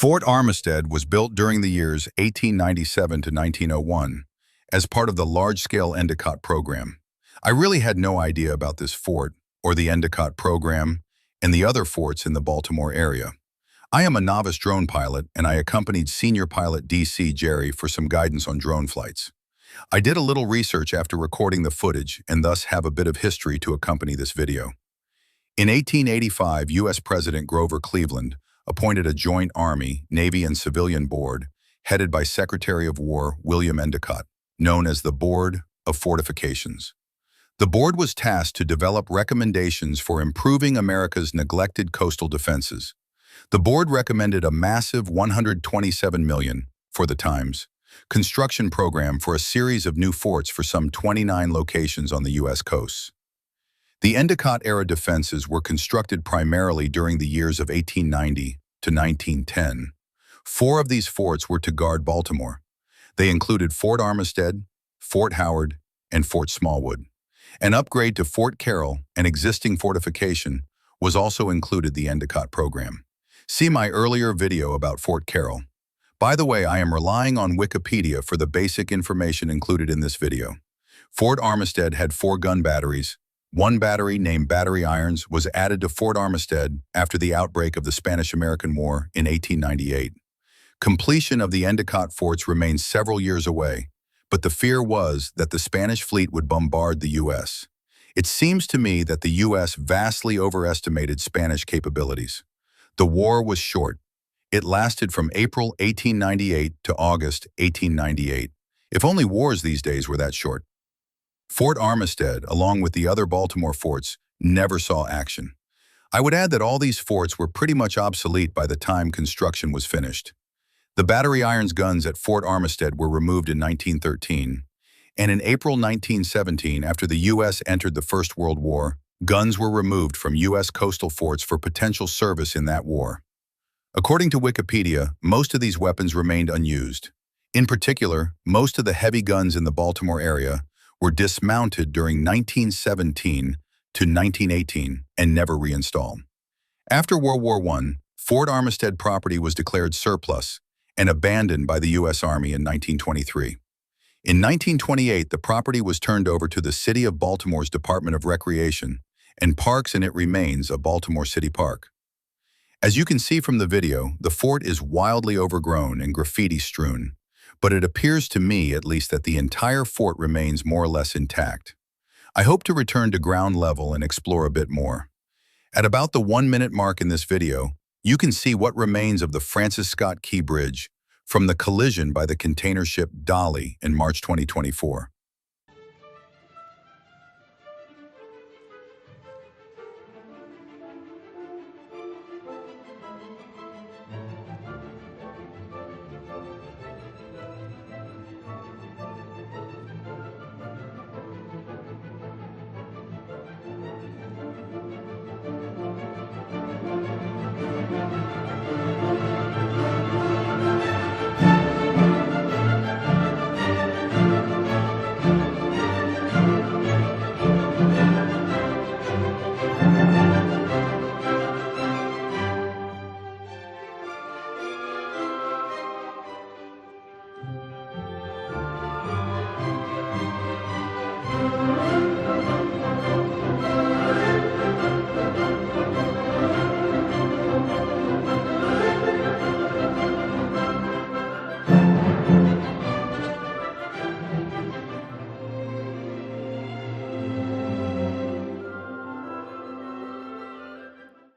Fort Armistead was built during the years 1897 to 1901 as part of the large-scale Endicott program. I really had no idea about this fort or the Endicott program and the other forts in the Baltimore area. I am a novice drone pilot, and I accompanied senior pilot DC Jerry for some guidance on drone flights. I did a little research after recording the footage and thus have a bit of history to accompany this video. In 1885, U.S. President Grover Cleveland appointed a joint Army, Navy, and civilian board headed by Secretary of War William Endicott, known as the Board of Fortifications. The board was tasked to develop recommendations for improving America's neglected coastal defenses. The board recommended a massive $127 million, for the times, construction program for a series of new forts for some 29 locations on the U.S. coasts. The Endicott-era defenses were constructed primarily during the years of 1890 to 1910. 4 of these forts were to guard Baltimore. They included Fort Armistead, Fort Howard, and Fort Smallwood. An upgrade to Fort Carroll, an existing fortification, was also included in the Endicott program. See my earlier video about Fort Carroll. By the way, I am relying on Wikipedia for the basic information included in this video. Fort Armistead had 4 gun batteries. One battery, named Battery Irons, was added to Fort Armistead after the outbreak of the Spanish-American War in 1898. Completion of the Endicott forts remains several years away, but the fear was that the Spanish fleet would bombard the U.S. It seems to me that the U.S. vastly overestimated Spanish capabilities. The war was short. It lasted from April 1898 to August 1898. If only wars these days were that short. Fort Armistead, along with the other Baltimore forts, never saw action. I would add that all these forts were pretty much obsolete by the time construction was finished. The Battery Irons guns at Fort Armistead were removed in 1913, and in April 1917, after the U.S. entered the First World War, guns were removed from U.S. coastal forts for potential service in that war. According to Wikipedia, most of these weapons remained unused. In particular, most of the heavy guns in the Baltimore area were dismounted during 1917 to 1918 and never reinstalled. After World War I, Fort Armistead property was declared surplus and abandoned by the U.S. Army in 1923. In 1928, the property was turned over to the City of Baltimore's Department of Recreation and Parks, and it remains a Baltimore City Park. As you can see from the video, the fort is wildly overgrown and graffiti-strewn, but it appears to me at least that the entire fort remains more or less intact. I hope to return to ground level and explore a bit more. At about the 1-minute mark in this video, you can see what remains of the Francis Scott Key Bridge from the collision by the container ship Dolly in March 2024.